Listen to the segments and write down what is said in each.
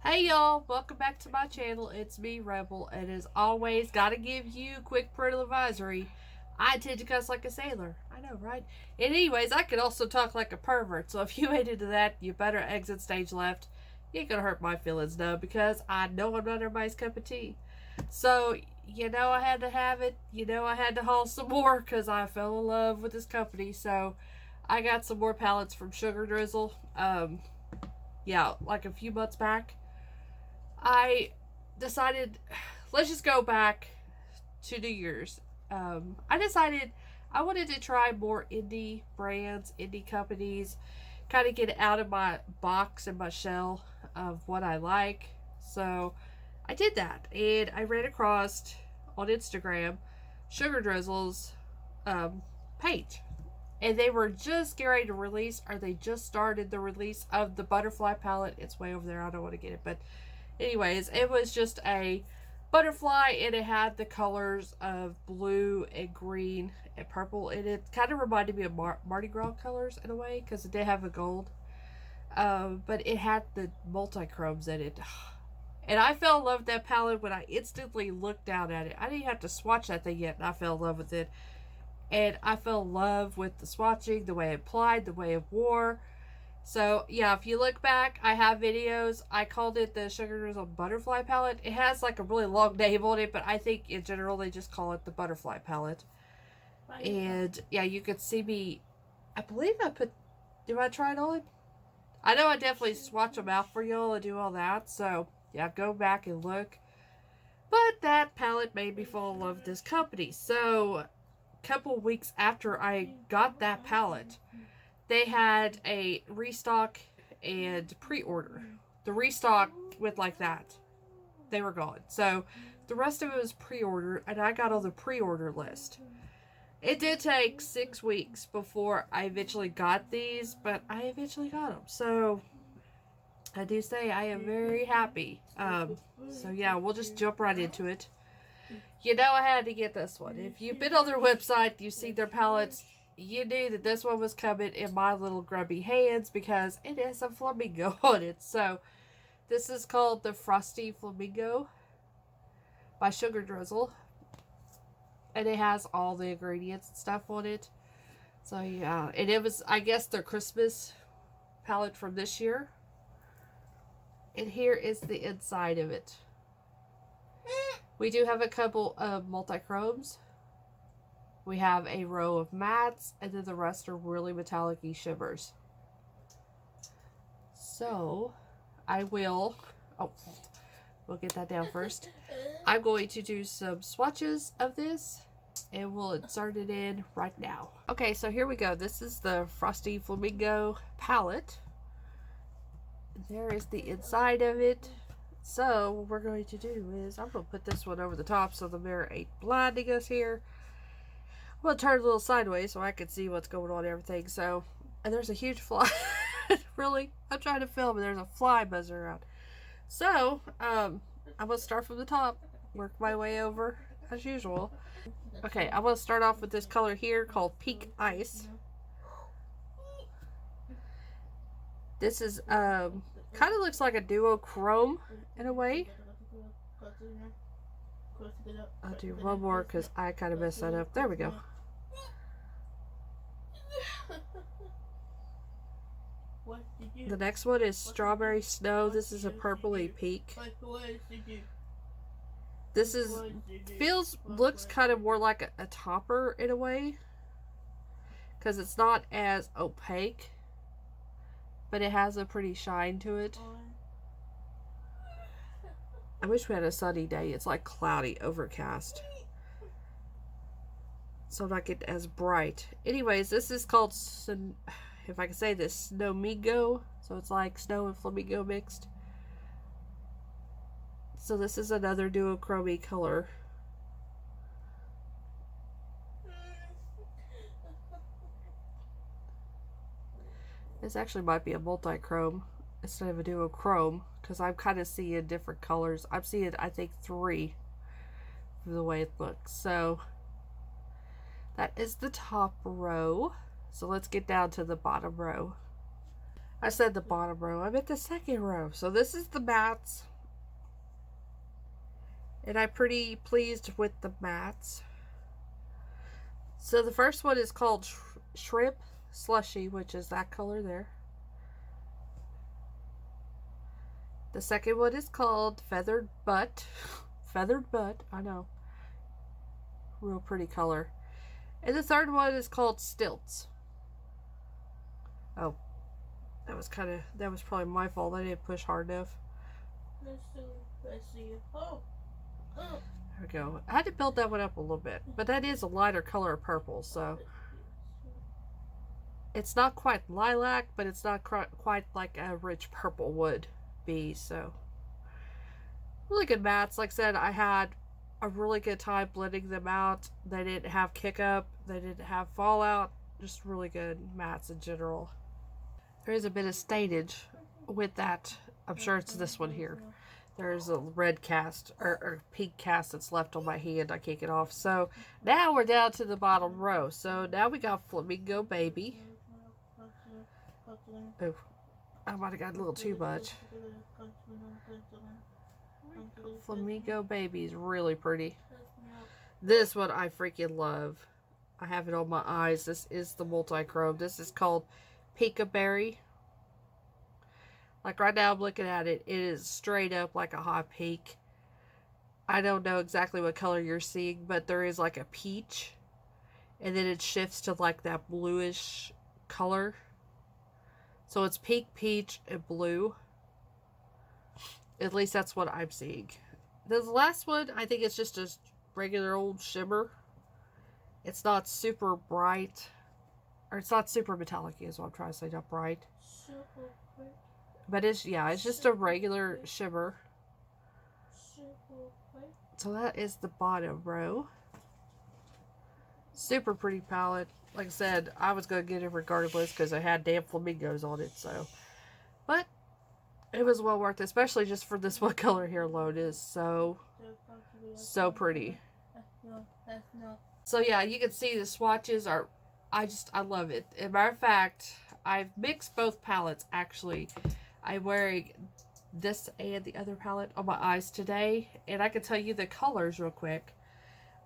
Hey y'all, welcome back to my channel. It's me, Rebel, and as always, gotta give you a quick parental advisory. I tend to cuss like a sailor. I know, right? And anyways, I can also talk like a pervert, so if you ain't into that, you better exit stage left. You ain't gonna hurt my feelings, though, because I know I'm not everybody's cup of tea. So, I had to have it. I had to haul some more because I fell in love with this company. So, I got some more palettes from Sugar Drizzle. Like a few months back. I decided, let's just go back to New Year's. I decided I wanted to try more indie brands, indie companies, kind of get out of my box and my shell of what I like. So I did that, and I ran across on Instagram Sugar Drizzle's page. And they were just getting ready to release, or they just started the release of the butterfly palette. It's way over there. I don't want to get it, but anyways, it was just a butterfly, and it had the colors of blue and green and purple, and it kind of reminded me of Mardi Gras colors in a way because it did have a gold, but it had the multi-chromes in it. And I fell in love with that palette when I instantly looked down at it. I didn't have to swatch that thing yet, and I fell in love with it. And I fell in love with the swatching, the way it applied, the way it wore. So, yeah, if you look back, I have videos. I called it the Sugar Drizzle Butterfly Palette. It has like a really long name on it, but I think in general they just call it the Butterfly Palette. And, yeah, you could see me. I believe did I try it on? I know I definitely swatch them out for y'all and do all that. So, yeah, go back and look. But that palette made me fall in love with this company. So, couple weeks after I got that palette, they had a restock and pre-order. The restock went like that. They were gone. So the rest of it was pre-order, and I got on the pre-order list. It did take 6 weeks before I eventually got these, but I eventually got them. So I do say I am very happy. So yeah, we'll just jump right into it. I had to get this one. If you've been on their website, you see their palettes, you knew that this one was coming in my little grubby hands because it has a flamingo on it. So, this is called the Frosty Flamingo by Sugar Drizzle. And it has all the ingredients and stuff on it. So, yeah. And it was, I guess, their Christmas palette from this year. And here is the inside of it. We do have a couple of multi-chromes. We have a row of mattes, and then the rest are really metallic-y shimmers. So, we'll get that down first. I'm going to do some swatches of this, and we'll insert it in right now. Okay, so here we go. This is the Frosty Flamingo palette. There is the inside of it. So, what we're going to do is, I'm going to put this one over the top so the mirror ain't blinding us here. I'm going to turn it a little sideways so I can see what's going on and everything. So, and there's a huge fly. Really? I'm trying to film and there's a fly buzzing around. So, I'm going to start from the top, work my way over as usual. Okay, I'm going to start off with this color here called Peak Ice. This is, kind of looks like a duochrome in a way. I'll do one more because I kind of messed that up. There we go. The next one is Strawberry Snow. This is a purpley peak. This looks kind of more like a topper in a way because it's not as opaque, but it has a pretty shine to it. I wish we had a sunny day. It's like cloudy, overcast. So not get as bright. Anyways, this is called, if I can say this, Snowmigo. So it's like snow and flamingo mixed. So this is another duochrome color. This actually might be a multi-chrome instead of a duochrome because I'm kind of seeing different colors. I'm seeing, I think, 3 from the way it looks. So that is the top row. So let's get down to the bottom row. I said the bottom row. I meant the second row. So this is the mattes. And I'm pretty pleased with the mattes. So the first one is called Shrimp Slushy, which is that color there. The second one is called Feathered Butt. Feathered Butt, I know. Real pretty color. And the third one is called Stilts. Oh, that was probably my fault. I didn't push hard enough. Let's see. Oh. There we go. I had to build that one up a little bit, but that is a lighter color of purple, so it's not quite lilac, but it's not quite like a rich purple would be. So really good mattes. Like I said, I had a really good time blending them out. They didn't have kick up, they didn't have fallout. Just really good mattes in general. There is a bit of stainage with that. I'm sure it's this one here. There's a red cast or pink cast that's left on my hand. I can't get off. So now we're down to the bottom row. So now we got Flamingo Baby. Oh, I might have got a little too much. Flamingo Baby is really pretty. This one I freaking love. I have it on my eyes. This is the multi-chrome. This is called Peekaberry. Like right now I'm looking at it. It is straight up like a hot pink. I don't know exactly what color you're seeing, but there is like a peach. And then it shifts to like that bluish color. So it's pink, peach, and blue. At least that's what I'm seeing. The last one, I think it's just a regular old shimmer. It's not super bright. Or it's not super metallic is what I'm trying to say, not bright. But it's just a regular shimmer. So that is the bottom row. Super pretty palette. Like I said, I was going to get it regardless because I had damn flamingos on it. So, but it was well worth it, especially just for this one color here alone. It is so pretty. So yeah, you can see the swatches are, I love it. As a matter of fact, I've mixed both palettes actually. I'm wearing this and the other palette on my eyes today, and I can tell you the colors real quick.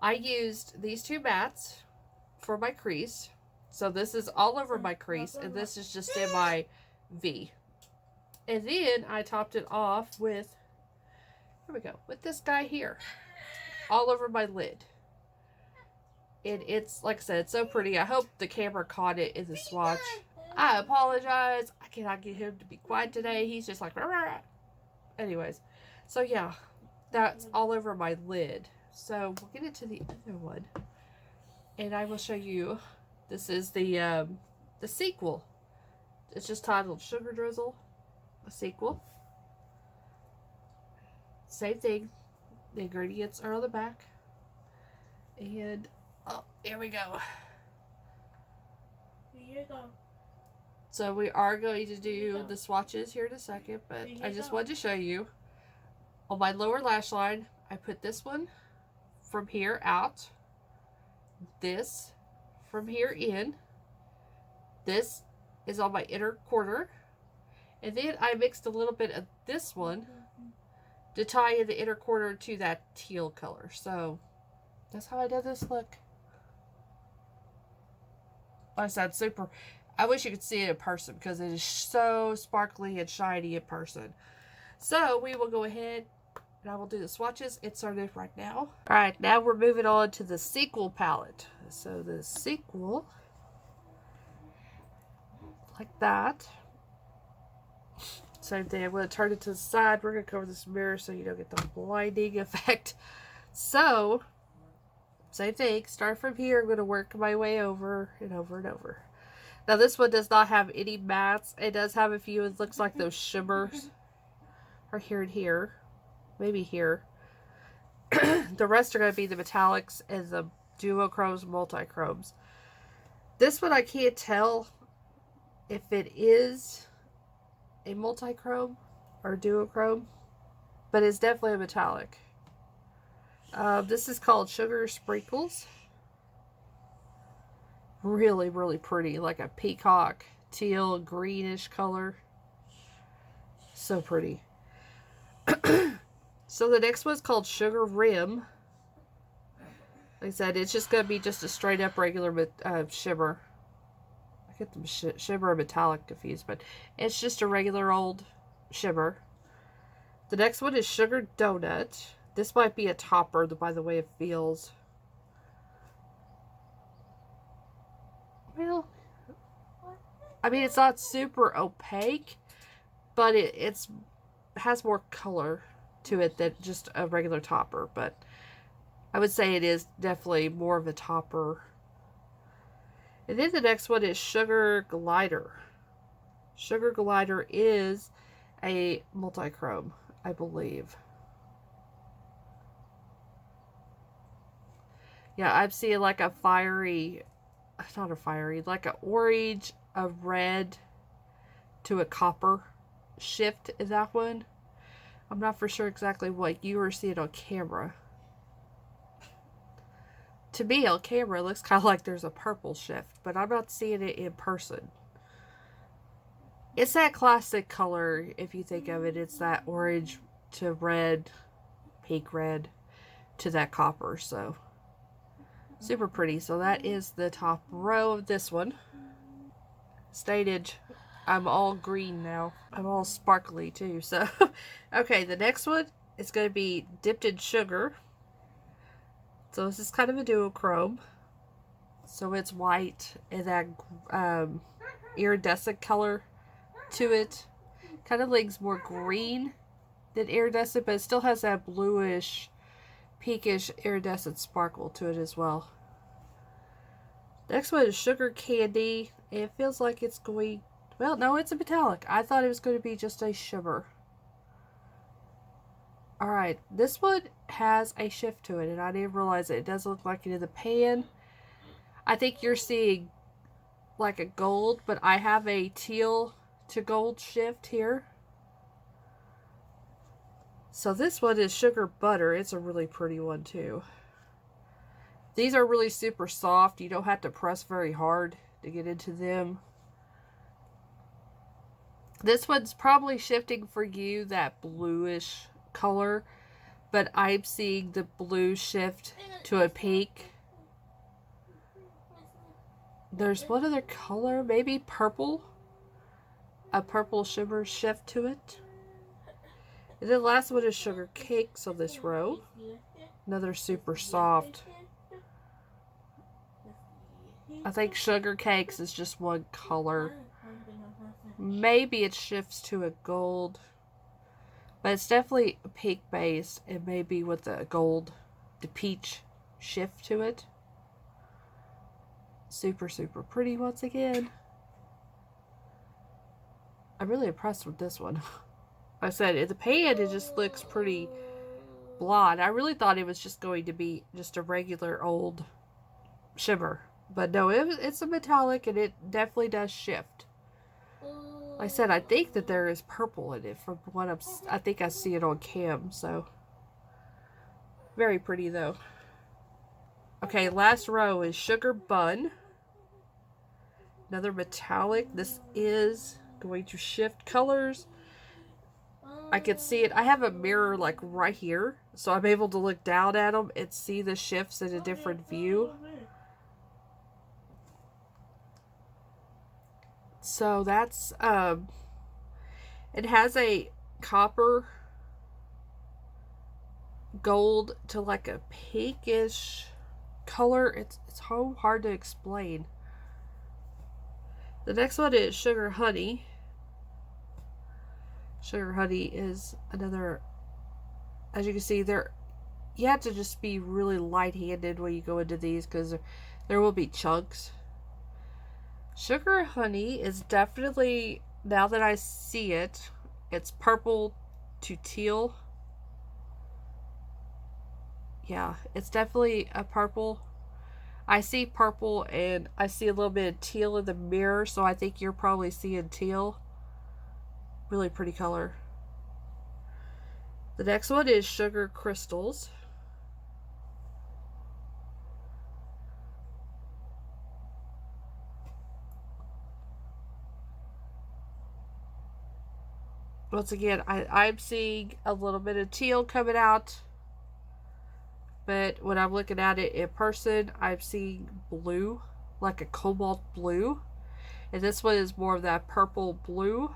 I used these two mattes for my crease. So this is all over my crease, and this is just in my V. And then I topped it off with, here we go, with this guy here. All over my lid. And it's, like I said, it's so pretty. I hope the camera caught it in the swatch. I apologize. I cannot get him to be quiet today. He's just like, rah, rah, rah. Anyways. So yeah, that's all over my lid. So we'll get into the other one. And I will show you. This is the sequel. It's just titled Sugar Drizzle. The sequel. Same thing. The ingredients are on the back. And, oh, here we go. Here you go. So we are going to do the swatches here in a second, but I just wanted to show you. On my lower lash line, I put this one from here out. This from here in. This is on my inner quarter. And then I mixed a little bit of this one to tie in the inner quarter to that teal color. So that's how I did this look. Like I said, super. I wish you could see it in person because it is so sparkly and shiny in person. So we will go ahead and I will do the swatches. It's started right now. Alright, now we're moving on to the sequel palette. So the sequel, like that. Same thing. I'm going to turn it to the side. We're going to cover this mirror so you don't get the blinding effect. So, same thing. Start from here. I'm going to work my way over and over and over. Now, this one does not have any mattes. It does have a few. It looks like those shimmers are here and here. Maybe here. The rest are going to be the metallics and the duochromes, multi-chromes. This one I can't tell if it is a multi-chrome or duochrome, but it's definitely a metallic. This is called Sugar Sprinkles. Really, really pretty, like a peacock teal greenish color. So pretty. So the next one's called Sugar Rim. Like I said, it's just going to be just a straight up regular shimmer. I get the shimmer and metallic confused, but it's just a regular old shimmer. The next one is Sugar Donut. This might be a topper by the way it feels. Well, I mean, it's not super opaque, but it has more color to it than just a regular topper. But I would say it is definitely more of a topper. And then the next one is Sugar Glider. Sugar Glider is a multi-chrome, I believe. Yeah, I'm seeing like a fiery, not a fiery, like an orange, a red to a copper shift in that one. I'm not for sure exactly what you were seeing on camera. To me, on camera, it looks kind of like there's a purple shift, but I'm not seeing it in person. It's that classic color, if you think of it. It's that orange to red, pink red to that copper, so super pretty. So that is the top row of this one. Stated, I'm all green now. I'm all sparkly too, so. Okay, the next one is going to be Dipped in Sugar. So this is kind of a duochrome. So it's white and that iridescent color to it. Kind of leans more green than iridescent, but it still has that bluish, pinkish iridescent sparkle to it as well. Next one is Sugar Candy. It feels like it's going... Well, no, it's a metallic. I thought it was going to be just a shimmer. Alright, this one has a shift to it, and I didn't realize it. It does look like it in the pan. I think you're seeing like a gold, but I have a teal to gold shift here. So this one is Sugar Butter. It's a really pretty one too. These are really super soft. You don't have to press very hard to get into them. This one's probably shifting for you that bluish color, but I'm seeing the blue shift to a pink. There's one other color, maybe purple. A purple shimmer shift to it. And then the last one is Sugar Cakes on this row. Another super soft. I think Sugar Cakes is just one color. Maybe it shifts to a gold. But it's definitely a pink base and maybe with a gold, the peach shift to it. Super, super pretty once again. I'm really impressed with this one. Like I said, in the pan, it just looks pretty blonde. I really thought it was just going to be just a regular old shimmer. But no, it's a metallic and it definitely does shift. Like I said, I think that there is purple in it from what I think I see it on cam, so very pretty though. Okay, last row is Sugar Bun. Another metallic. This is going to shift colors. I can see it. I have a mirror like right here, so I'm able to look down at them and see the shifts in a different view. So that's, it has a copper gold to like a pinkish color. It's so hard to explain. The next one is Sugar Honey. Sugar Honey is another, as you can see, you have to just be really light-handed when you go into these because there will be chunks. Sugar Honey is definitely, now that I see it, it's purple to teal. Yeah, it's definitely a purple. I see purple and I see a little bit of teal in the mirror, so I think you're probably seeing teal. Really pretty color. The next one is Sugar Crystals. once again, I'm seeing a little bit of teal coming out. But when I'm looking at it in person, I'm seeing blue, like a cobalt blue. And this one is more of that purple blue.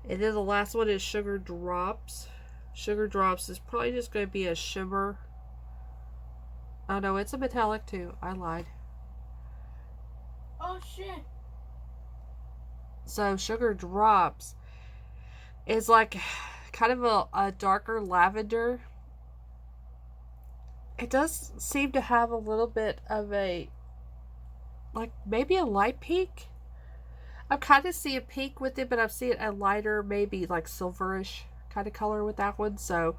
And then the last one is Sugar Drops. Sugar Drops is probably just going to be a shimmer. Oh no, it's a metallic too. I lied. Oh shit. So Sugar Drops is like kind of a darker lavender. It does seem to have a little bit of a, like maybe a light pink. I'm kind of seeing pink with it, but I'm seeing a lighter, maybe like silverish kind of color with that one. So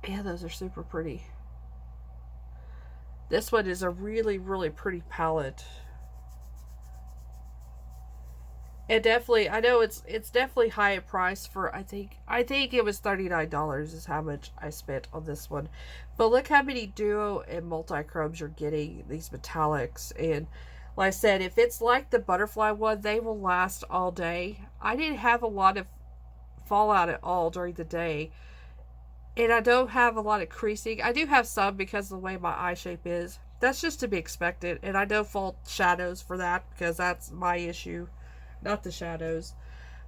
yeah, those are super pretty. This one is a really, really pretty palette. And definitely, I know it's definitely high in price for, I think it was $39 is how much I spent on this one. But look how many duo and multi-chromes you're getting, these metallics. And like I said, if it's like the butterfly one, they will last all day. I didn't have a lot of fallout at all during the day. And I don't have a lot of creasing. I do have some because of the way my eye shape is. That's just to be expected. And I don't fault shadows for that because that's my issue, not the shadows.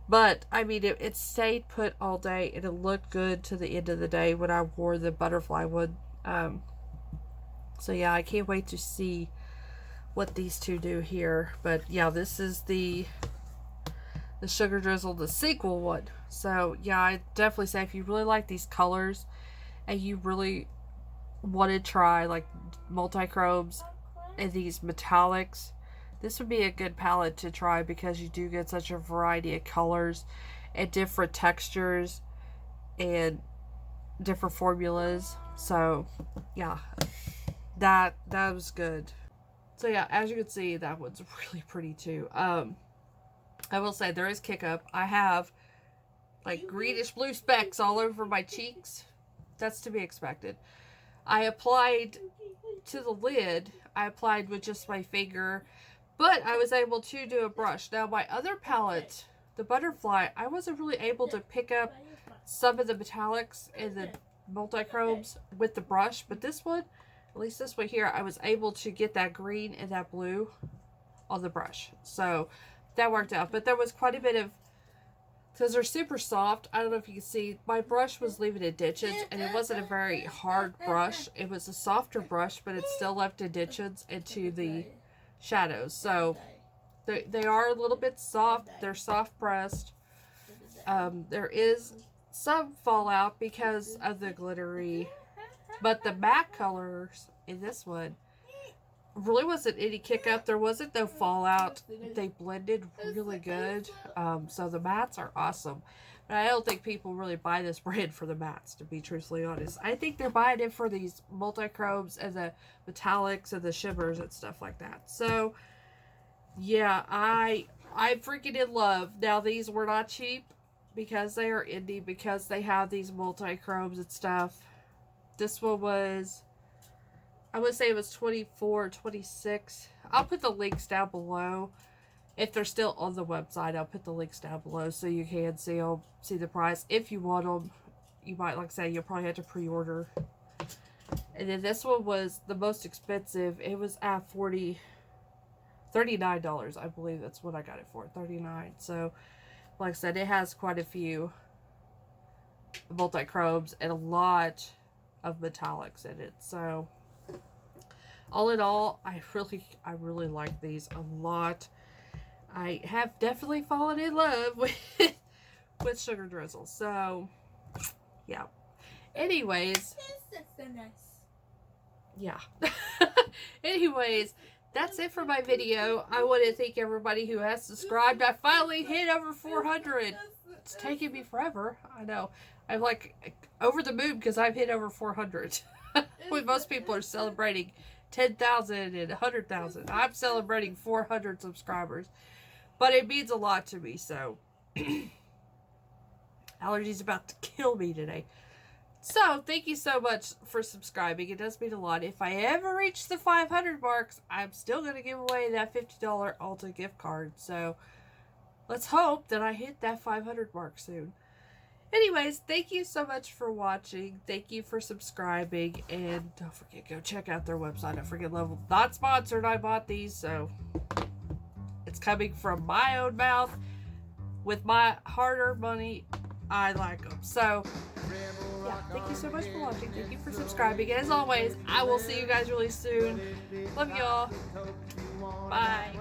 But, I mean, it stayed put all day and it looked good to the end of the day when I wore the butterfly one. So, yeah, I can't wait to see what these two do here. But, yeah, this is the Sugar Drizzle, the sequel one. So, yeah, I definitely say if you really like these colors and you really want to try, like, multi-chromes and these metallics, this would be a good palette to try because you do get such a variety of colors and different textures and different formulas. So, yeah, that was good. So, yeah, as you can see, that one's really pretty too. I will say there is kick up. I have like greenish blue specks all over my cheeks. That's to be expected. I applied to the lid. I applied with just my finger, but I was able to do a brush. Now my other palette, the butterfly, I wasn't really able to pick up some of the metallics and the multi-chromes with the brush, but this one, at least this one here, I was able to get that green and that blue on the brush. So that worked out. But there was quite a bit of, because they're super soft. I don't know if you can see, my brush was leaving indentions, and it wasn't a very hard brush. It was a softer brush, but it still left indentions into the shadows. So they are a little bit soft. They're soft pressed. There is some fallout because of the glittery, but the matte colors in this one really wasn't any kick up. There wasn't no fallout. They blended really good. So the mattes are awesome. But I don't think people really buy this brand for the mattes, to be truthfully honest. I think they're buying it for these multi-chromes and the metallics and the shimmers and stuff like that. So yeah, I'm freaking in love. Now these were not cheap because they are indie, because they have these multi-chromes and stuff. This one was, I would say it was $24, $26. I'll put the links down below. If they're still on the website, I'll put the links down below so you can see the price. If you want them, you might, like I say, you'll probably have to pre-order. And then this one was the most expensive. It was at $39, I believe that's what I got it for, $39. So, like I said, it has quite a few multi-chromes and a lot of metallics in it. So all in all, I really like these a lot. I have definitely fallen in love with Sugar Drizzle. So, yeah. Anyways. Yeah. Anyways, that's it for my video. I want to thank everybody who has subscribed. I finally hit over 400. It's taking me forever. I know. I'm like over the moon because I've hit over 400. When most people are celebrating 10,000 and 100,000. I'm celebrating 400 subscribers. But it means a lot to me, so. Allergies about to kill me today. So, thank you so much for subscribing. It does mean a lot. If I ever reach the 500 marks, I'm still going to give away that $50 Ulta gift card. So, let's hope that I hit that 500 mark soon. Anyways, thank you so much for watching. Thank you for subscribing. And don't forget, go check out their website. Don't forget, Level. Not sponsored. I bought these, so it's coming from my own mouth. With my hard-earned money, I like them. So, yeah, thank you so much for watching. Thank you for subscribing. And as always, I will see you guys really soon. Love y'all. Bye.